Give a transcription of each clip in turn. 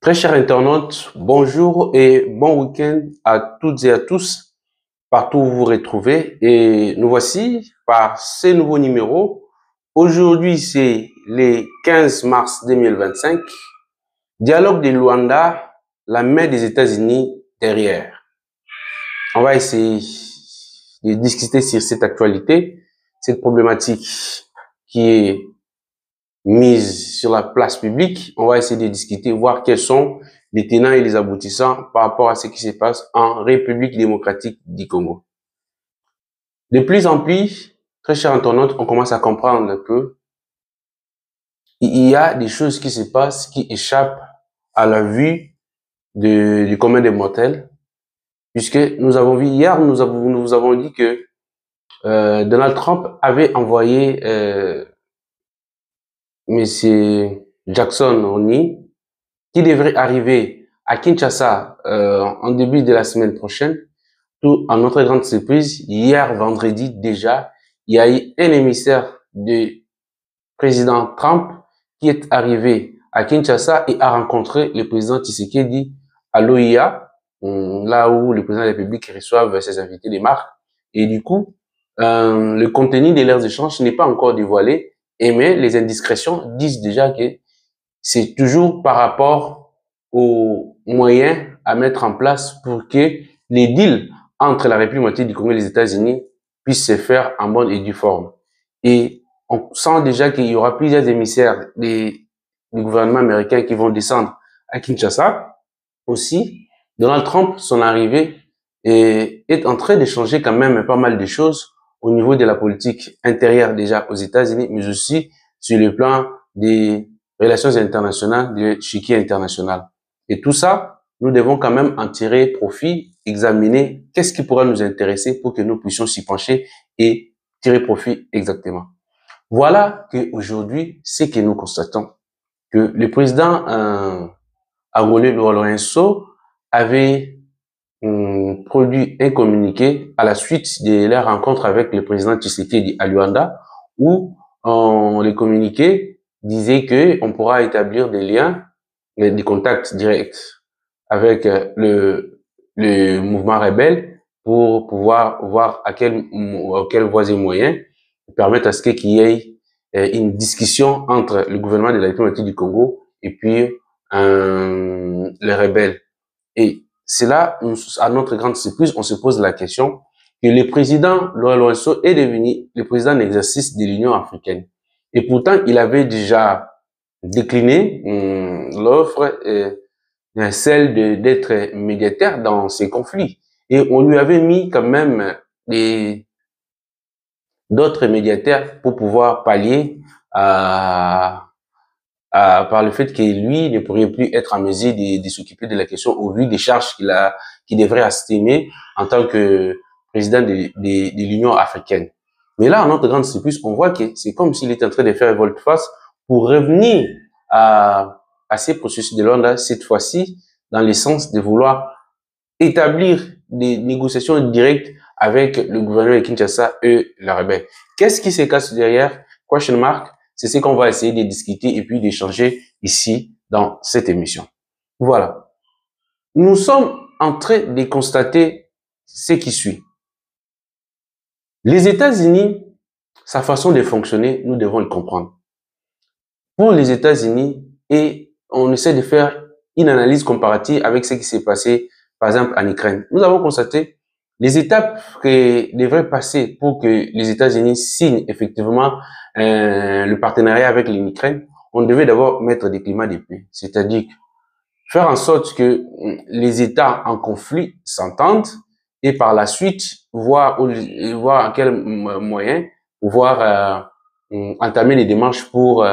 Très chers internautes, bonjour et bon week-end à toutes et à tous, partout où vous vous retrouvez. Et nous voici par ces nouveaux numéros. Aujourd'hui, c'est le 15 mars 2025. Dialogue de Luanda, la main des États-Unis derrière. On va essayer de discuter sur cette actualité, cette problématique qui est mise sur la place publique. On va essayer de discuter, voir quels sont les tenants et les aboutissants par rapport à ce qui se passe en République démocratique du Congo. De plus en plus, très chers internautes, on commence à comprendre que il y a des choses qui se passent qui échappent à la vue du commun des mortels, puisque nous avons vu hier, nous avons dit que Donald Trump avait envoyé Monsieur Jackson Oni, qui devrait arriver à Kinshasa en début de la semaine prochaine. Tout à notre grande surprise, hier vendredi déjà, il y a eu un émissaire du président Trump qui est arrivé à Kinshasa et a rencontré le président Tshisekedi à l'OIA, là où le président de la République reçoit ses invités des marques. Et du coup, le contenu de leurs échanges n'est pas encore dévoilé, mais les indiscrétions disent déjà que c'est toujours par rapport aux moyens à mettre en place pour que les deals entre la République du Congo et les États-Unis puissent se faire en bonne et due forme. Et on sent déjà qu'il y aura plusieurs émissaires du gouvernement américain qui vont descendre à Kinshasa. Aussi, Donald Trump, son arrivée, est en train de changer quand même pas mal de choses au niveau de la politique intérieure déjà aux États-Unis, mais aussi sur le plan des relations internationales, de l'échiquier international. Et tout ça, nous devons quand même en tirer profit, examiner qu'est-ce qui pourra nous intéresser pour que nous puissions s'y pencher et tirer profit exactement. Voilà qu'aujourd'hui, c'est que nous constatons que le président angolais Lourenço avait produit un communiqué à la suite de la rencontre avec le président Tshisekedi à Luanda, où le communiqué disait que on pourra établir des liens, des contacts directs avec le mouvement rebelle pour pouvoir voir à quelle voies et moyens permettre à ce qu'il y ait une discussion entre le gouvernement de la République du Congo et puis les rebelles. Et c'est là, à notre grande surprise, on se pose la question que le président Lourenço est devenu le président en exercice de l'Union africaine. Et pourtant, il avait déjà décliné l'offre, celle d'être médiateur dans ces conflits. Et on lui avait mis quand même d'autres médiateurs pour pouvoir pallier par le fait que lui ne pourrait plus être en mesure de s'occuper de la question au vu des charges qu'il devrait assumer en tant que président de l'Union africaine. Mais là, en notre grande surprise, on voit que c'est comme s'il était en train de faire volte-face pour revenir à ces processus de Londres, cette fois-ci, dans le sens de vouloir établir des négociations directes avec le gouvernement de Kinshasa et la rebelle. Qu'est-ce qui se cache derrière? Question mark. C'est ce qu'on va essayer de discuter et puis d'échanger ici dans cette émission. Voilà. Nous sommes en train de constater ce qui suit. Les États-Unis, sa façon de fonctionner, nous devons le comprendre. Pour les États-Unis, et on essaie de faire une analyse comparative avec ce qui s'est passé, par exemple, en Ukraine. Nous avons constaté les étapes que devraient passer pour que les États-Unis signent effectivement le partenariat avec l'Ukraine. On devait d'abord mettre des climats de paix, c'est-à-dire faire en sorte que les États en conflit s'entendent et par la suite voir à quel moyen pouvoir entamer les démarches pour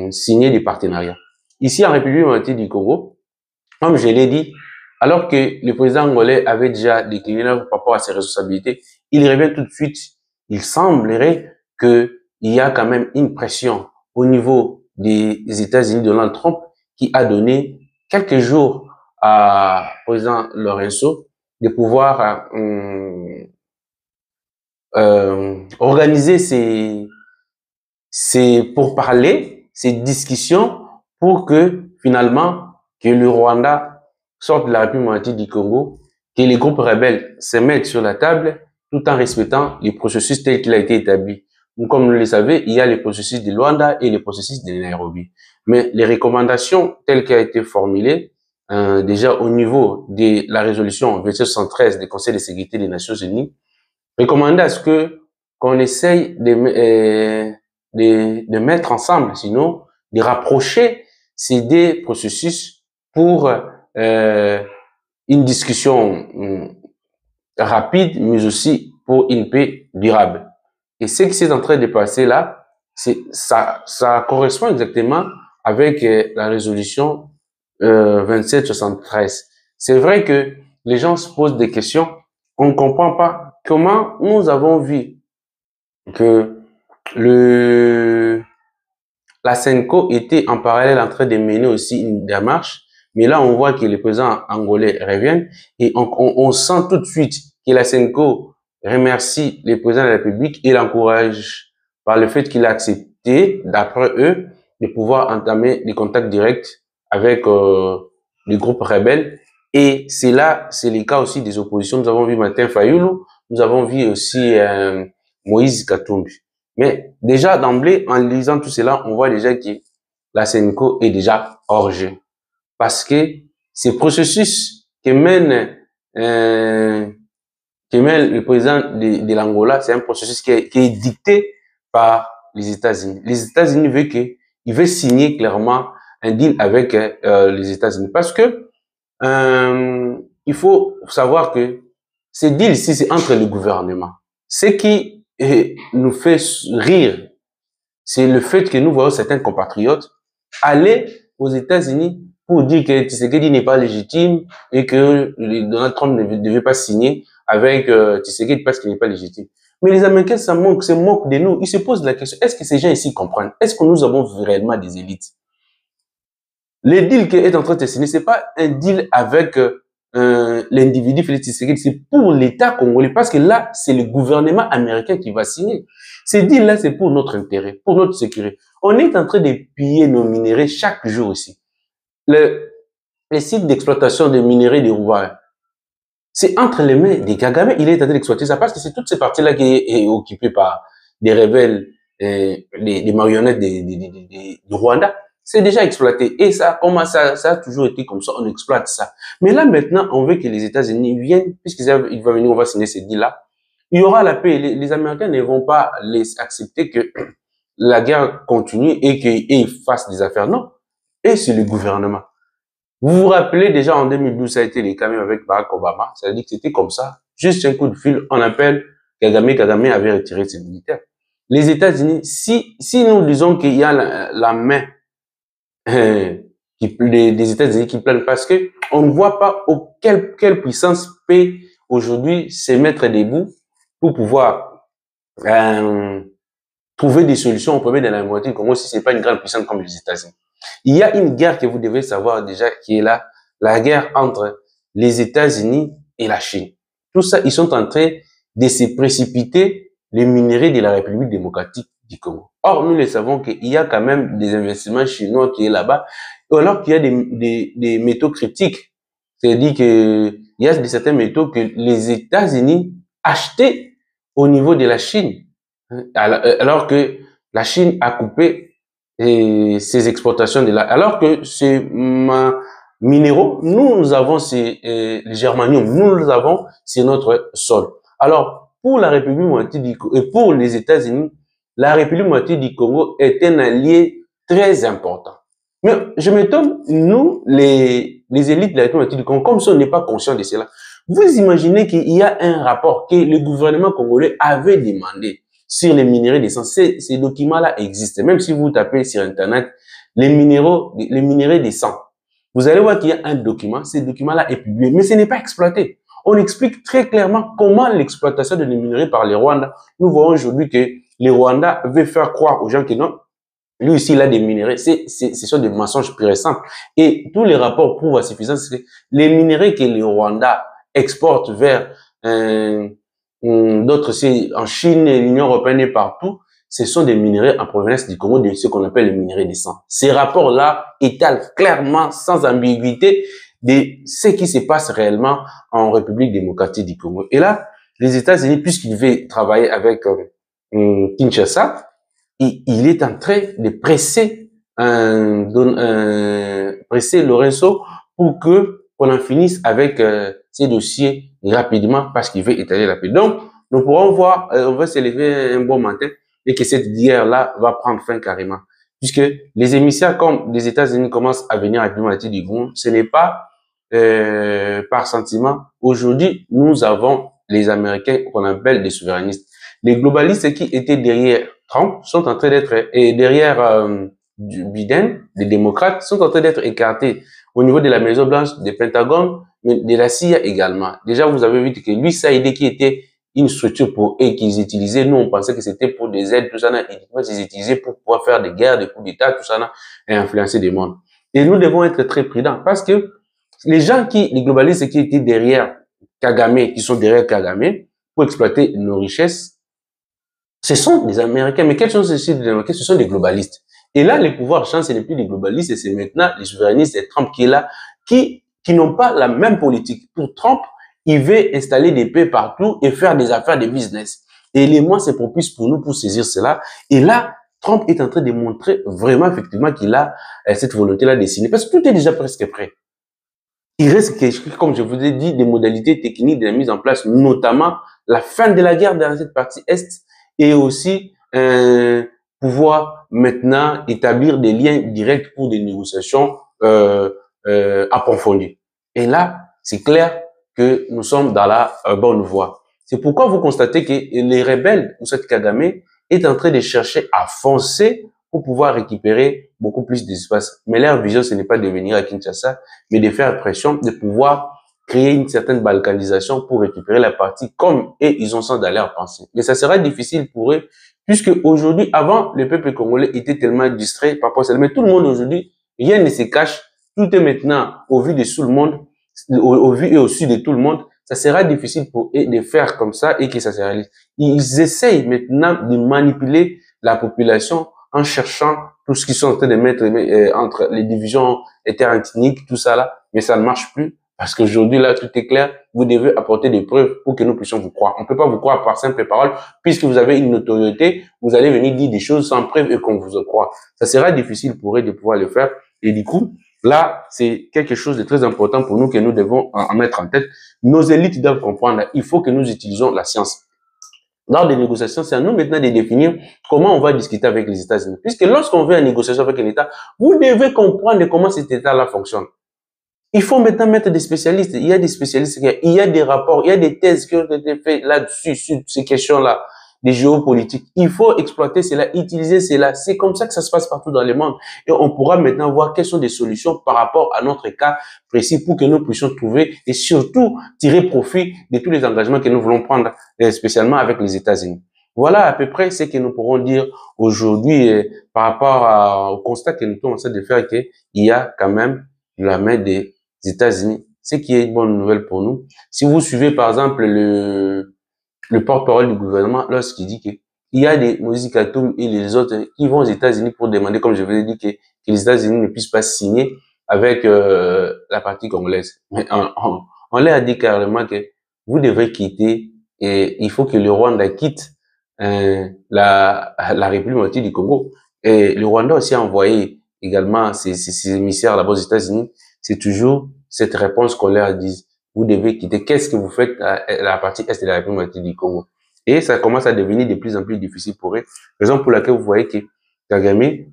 signer des partenariats. Ici en République démocratique du Congo, comme je l'ai dit, alors que le président angolais avait déjà décliné par rapport à ses responsabilités, il revient tout de suite. Il semblerait qu'il y a quand même une pression au niveau des États-Unis de Donald Trump qui a donné quelques jours à président Lourenço de pouvoir organiser ces pourparlers, ces discussions pour que finalement que le Rwanda sorte de la République démocratique du Congo, que les groupes rebelles se mettent sur la table tout en respectant les processus tels qu'il a été établi. Donc, comme vous le savez, il y a les processus de Luanda et les processus de Nairobi. Mais les recommandations telles qu'elles ont été formulées, déjà au niveau de la résolution 2713 du Conseil de sécurité des Nations Unies, recommander à ce que qu'on essaye de mettre ensemble, sinon de rapprocher ces deux processus pour une discussion rapide, mais aussi pour une paix durable. Et ce qui s'est en train de passer là, ça correspond exactement avec la résolution 2773. C'est vrai que les gens se posent des questions. On ne comprend pas comment nous avons vu que la SENCO était en parallèle en train de mener aussi une démarche. Mais là, on voit que les présidents angolais reviennent et on sent tout de suite que la SENCO remercie les présidents de la République et l'encourage par le fait qu'il a accepté, d'après eux, de pouvoir entamer des contacts directs avec les groupes rebelles. Et c'est là, c'est le cas aussi des oppositions. Nous avons vu Martin Fayulu, nous avons vu aussi Moïse Katumbi. Mais déjà d'emblée, en lisant tout cela, on voit déjà que la SENCO est déjà hors jeu. Parce que ce processus que mène le président de l'Angola, c'est un processus qui est dicté par les États-Unis. Les États-Unis veulent signer clairement un deal avec les États-Unis. Parce que il faut savoir que ce deal ici, c'est entre le gouvernement. Ce qui nous fait rire, c'est le fait que nous voyons certains compatriotes aller aux États-Unis pour dire que Tshisekedi n'est pas légitime et que Donald Trump ne devait pas signer avec Tshisekedi parce qu'il n'est pas légitime. Mais les Américains se moquent de nous. Ils se posent la question, est-ce que ces gens ici comprennent? Est-ce que nous avons réellement des élites? Le deal qui est en train de signer, c'est pas un deal avec l'individu Félix Tshisekedi, c'est pour l'État congolais, parce que là, c'est le gouvernement américain qui va signer. Ce deal-là, c'est pour notre intérêt, pour notre sécurité. On est en train de piller nos minéraux chaque jour ici. Les sites d'exploitation des minéraux de Roubaix, c'est entre les mains des Kagame, il est en train d'exploiter ça, parce que c'est toute cette partie-là qui est occupée par des rebelles, des marionnettes du Rwanda. C'est déjà exploité. Et ça a toujours été comme ça, on exploite ça. Mais là, maintenant, on veut que les États-Unis viennent, puisqu'ils vont venir, on va signer ces deals-là. Il y aura la paix. Les Américains ne vont pas accepter que la guerre continue et qu'ils fassent des affaires. Non. Et c'est le gouvernement. Vous vous rappelez déjà en 2012, ça a été les camions avec Barack Obama. Ça veut dire que c'était comme ça. Juste un coup de fil, on appelle Kagame avait retiré ses militaires. Les États-Unis, si nous disons qu'il y a la main des États-Unis qui planent, parce que on ne voit pas quelle puissance peut aujourd'hui se mettre debout pour pouvoir trouver des solutions au problème de la moitié du Congo si c'est pas une grande puissance comme les États-Unis. Il y a une guerre que vous devez savoir déjà qui est là, la guerre entre les États-Unis et la Chine. Tout ça, ils sont en train de se précipiter les minerais de la République démocratique du Congo. Or, nous le savons qu'il y a quand même des investissements chinois qui est là-bas, alors qu'il y a des métaux critiques. C'est-à-dire que il y a certains métaux que les États-Unis achetaient au niveau de la Chine, alors que la Chine a coupé ces exportations de là. Alors que ces minéraux, nous avons les germanium, nous les avons sur notre sol. Alors, pour la République démocratique du Congo et pour les États-Unis, la République démocratique du Congo est un allié très important. Mais je m'étonne, nous, les élites de la République démocratique du Congo, comme si on n'est pas conscient de cela, vous imaginez qu'il y a un rapport que le gouvernement congolais avait demandé sur les minéraux d'essence. Ces documents-là existent. Même si vous tapez sur Internet les minéraux d'essence, vous allez voir qu'il y a un document. Ce document-là est publié, mais ce n'est pas exploité. On explique très clairement comment l'exploitation de les minéraux par les Rwandais. Nous voyons aujourd'hui que les Rwandais veulent faire croire aux gens que non, lui aussi, il a des minéraux. Ce sont des mensonges purs et simples. Et tous les rapports prouvent à suffisance que les minéraux que les Rwandais exportent vers d'autres, c'est en Chine, l'Union européenne et partout, ce sont des minerais en provenance du Congo, de ce qu'on appelle les minerais de sang. Ces rapports-là étalent clairement, sans ambiguïté, de ce qui se passe réellement en République démocratique du Congo. Et là, les États-Unis, puisqu'ils veulent travailler avec Kinshasa, il est en train de presser Lorenzo pour que qu'on en finisse avec ces dossiers rapidement parce qu'il veut étaler la paix. Donc, nous pourrons voir, on va se lever un bon matin et que cette guerre-là va prendre fin carrément. Puisque les émissaires comme les États-Unis commencent à venir à la diplomatie du Congo, ce n'est pas par sentiment. Aujourd'hui, nous avons les Américains qu'on appelle des souverainistes. Les globalistes qui étaient derrière Trump sont en train d'être, et derrière Biden, les démocrates, sont en train d'être écartés au niveau de la Maison-Blanche, des Pentagones, mais de la CIA également. Déjà, vous avez vu que l'USAID qui était une structure pour eux qu'ils utilisaient, nous on pensait que c'était pour des aides, tout ça, ils utilisaient pour pouvoir faire des guerres, des coups d'État, tout ça, et influencer des mondes. Et nous devons être très prudents parce que les gens les globalistes qui étaient derrière Kagame, qui sont derrière Kagame, pour exploiter nos richesses, ce sont des Américains. Mais quels sont ces Américains? Ce sont des globalistes. Et là, les pouvoirs changent, ce n'est plus des globalistes, et c'est maintenant les souverainistes et Trump qui est là, qui n'ont pas la même politique. Pour Trump, il veut installer des paix partout et faire des affaires de business. Et les mois, c'est propice pour nous pour saisir cela. Et là, Trump est en train de montrer vraiment, effectivement, qu'il a cette volonté-là dessinée. Parce que tout est déjà presque prêt. Il reste, comme je vous ai dit, des modalités techniques de la mise en place, notamment la fin de la guerre dans cette partie Est et aussi pouvoir maintenant établir des liens directs pour des négociations approfondies. Et là, c'est clair que nous sommes dans la bonne voie. C'est pourquoi vous constatez que les rebelles, ou cette Kagame, est en train de chercher à foncer pour pouvoir récupérer beaucoup plus d'espace. Mais leur vision, ce n'est pas de venir à Kinshasa, mais de faire pression, de pouvoir créer une certaine balkanisation pour récupérer la partie comme et ils ont ça dans leur pensée. Mais ça sera difficile pour eux, puisque aujourd'hui, avant, le peuple congolais était tellement distrait par rapport à ça. Mais tout le monde aujourd'hui, rien ne se cache, tout est maintenant au vu de tout le monde, au vu et au su de tout le monde. Ça sera difficile pour eux de faire comme ça et que ça se réalise. Ils essayent maintenant de manipuler la population en cherchant tout ce qu'ils sont en train de mettre entre les divisions interethniques, tout ça là, mais ça ne marche plus. Parce qu'aujourd'hui, là, tout est clair. Vous devez apporter des preuves pour que nous puissions vous croire. On ne peut pas vous croire par simple parole, puisque vous avez une notoriété, vous allez venir dire des choses sans preuve et qu'on vous croit. Ça sera difficile pour eux de pouvoir le faire. Et du coup, là, c'est quelque chose de très important pour nous que nous devons en mettre en tête. Nos élites doivent comprendre, il faut que nous utilisons la science. Lors des négociations, c'est à nous maintenant de définir comment on va discuter avec les États-Unis. Puisque lorsqu'on veut une négociation avec un État, vous devez comprendre comment cet État-là fonctionne. Il faut maintenant mettre des spécialistes. Il y a des spécialistes, il y a des rapports, il y a des thèses qui ont été faites là-dessus, sur ces questions-là, des géopolitiques. Il faut exploiter cela, utiliser cela. C'est comme ça que ça se passe partout dans le monde. Et on pourra maintenant voir quelles sont des solutions par rapport à notre cas précis pour que nous puissions trouver et surtout tirer profit de tous les engagements que nous voulons prendre, spécialement avec les États-Unis. Voilà à peu près ce que nous pourrons dire aujourd'hui par rapport au constat que nous sommes en train de faire qu'il y a quand même la main des États-Unis, ce qui est une bonne nouvelle pour nous. Si vous suivez par exemple le porte-parole du gouvernement lorsqu'il dit qu'il y a des Moïse Katumbi et les autres qui vont aux États-Unis pour demander, comme je vous ai dit, que les États-Unis ne puissent pas signer avec la partie congolaise. Mais on leur a dit carrément que vous devrez quitter et il faut que le Rwanda quitte la République du Congo. Et le Rwanda aussi a envoyé également ses émissaires là-bas aux États-Unis. C'est toujours cette réponse qu'on leur dit. Vous devez quitter. Qu'est-ce que vous faites à la partie est de la République du Congo? Et ça commence à devenir de plus en plus difficile pour eux. Raison pour laquelle vous voyez que Kagame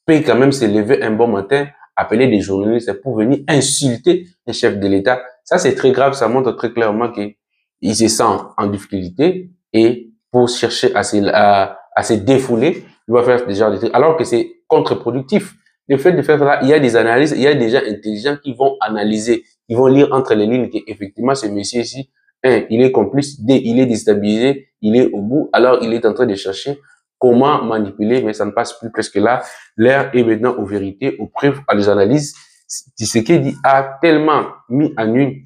peut quand même se lever un bon matin, appeler des journalistes pour venir insulter un chef de l'État. Ça, c'est très grave. Ça montre très clairement qu'il se sent en difficulté et pour chercher à se défouler, il va faire des genres de trucs. Alors que c'est contre-productif. Le fait de faire ça, il y a des analyses, il y a des gens intelligents qui vont analyser, ils vont lire entre les lignes qu'effectivement, ce monsieur-ci, il est complice, il est déstabilisé, il est au bout, alors il est en train de chercher comment manipuler, mais ça ne passe plus presque là. L'air est maintenant aux vérités, aux preuves, à les analyses. Tshisekedi a tellement mis à nu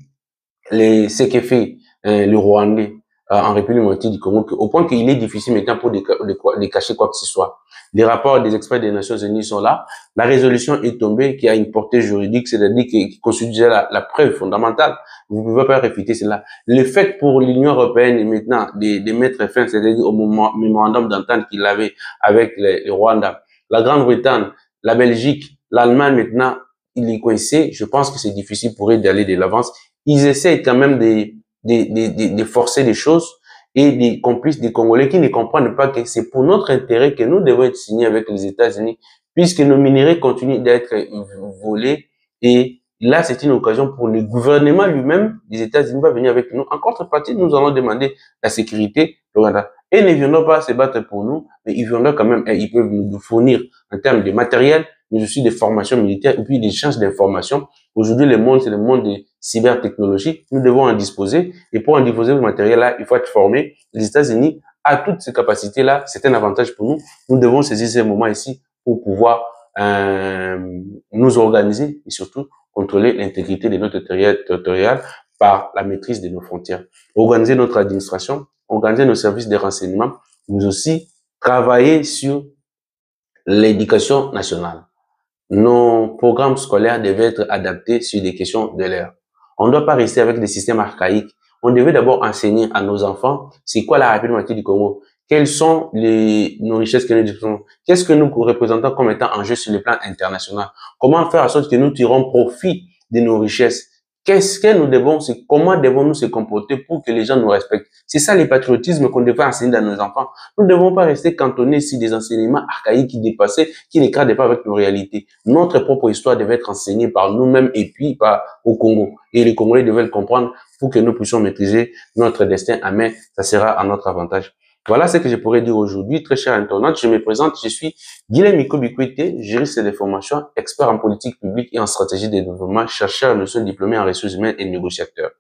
ce que fait le Rwandais en République démocratique du Congo, au point qu'il est difficile maintenant pour de cacher quoi que ce soit. Les rapports des experts des Nations Unies sont là. La résolution est tombée, qui a une portée juridique, c'est-à-dire qui constitue déjà la preuve fondamentale. Vous ne pouvez pas réfuter cela. Le fait pour l'Union européenne maintenant de mettre fin, c'est-à-dire au mémorandum d'entente qu'il avait avec le Rwanda, la Grande-Bretagne, la Belgique, l'Allemagne maintenant, il est coincé. Je pense que c'est difficile pour eux d'aller de l'avance. Ils essaient quand même de forcer les choses, et des complices des Congolais qui ne comprennent pas que c'est pour notre intérêt que nous devons être signés avec les États-Unis, puisque nos minerais continuent d'être volés. Et là, c'est une occasion pour le gouvernement lui-même des États-Unis va venir avec nous. En contrepartie, nous allons demander la sécurité du Rwanda. Et ne viendront pas se battre pour nous, mais ils viendront quand même, et ils peuvent nous fournir en termes de matériel, mais aussi des formations militaires et puis des échanges d'informations. Aujourd'hui, le monde, c'est le monde des cybertechnologies. Nous devons en disposer. Et pour en disposer de matériel-là, il faut être formé. Les États-Unis a toutes ces capacités-là. C'est un avantage pour nous. Nous devons saisir ces moments ici pour pouvoir nous organiser et surtout contrôler l'intégrité de notre territorial par la maîtrise de nos frontières. Organiser notre administration, organiser nos services de renseignement, mais aussi travailler sur l'éducation nationale. Nos programmes scolaires devaient être adaptés sur des questions de l'heure. On ne doit pas rester avec des systèmes archaïques. On devait d'abord enseigner à nos enfants c'est quoi la République démocratique du Congo, quelles sont nos richesses que nous disposons, qu'est-ce que nous représentons comme étant en jeu sur le plan international, comment faire en sorte que nous tirons profit de nos richesses, qu'est-ce que nous devons, comment devons-nous se comporter pour que les gens nous respectent. C'est ça le patriotisme qu'on devrait enseigner à nos enfants. Nous ne devons pas rester cantonnés sur des enseignements archaïques qui dépassaient, qui ne cadrent pas avec nos réalités. Notre propre histoire devait être enseignée par nous-mêmes et puis au Congo. Et les Congolais devaient le comprendre pour que nous puissions maîtriser notre destin à main. Ça sera à notre avantage. Voilà ce que je pourrais dire aujourd'hui. Très cher internaute, je me présente, je suis Guilhem Ikobikwete, juriste de formation, expert en politique publique et en stratégie de développement, chercheur en notions diplômé en ressources humaines et négociateur.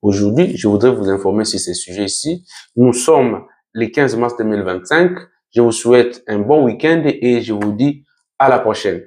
Aujourd'hui, je voudrais vous informer sur ces sujets ici. Nous sommes le 15 mars 2025. Je vous souhaite un bon week-end et je vous dis à la prochaine.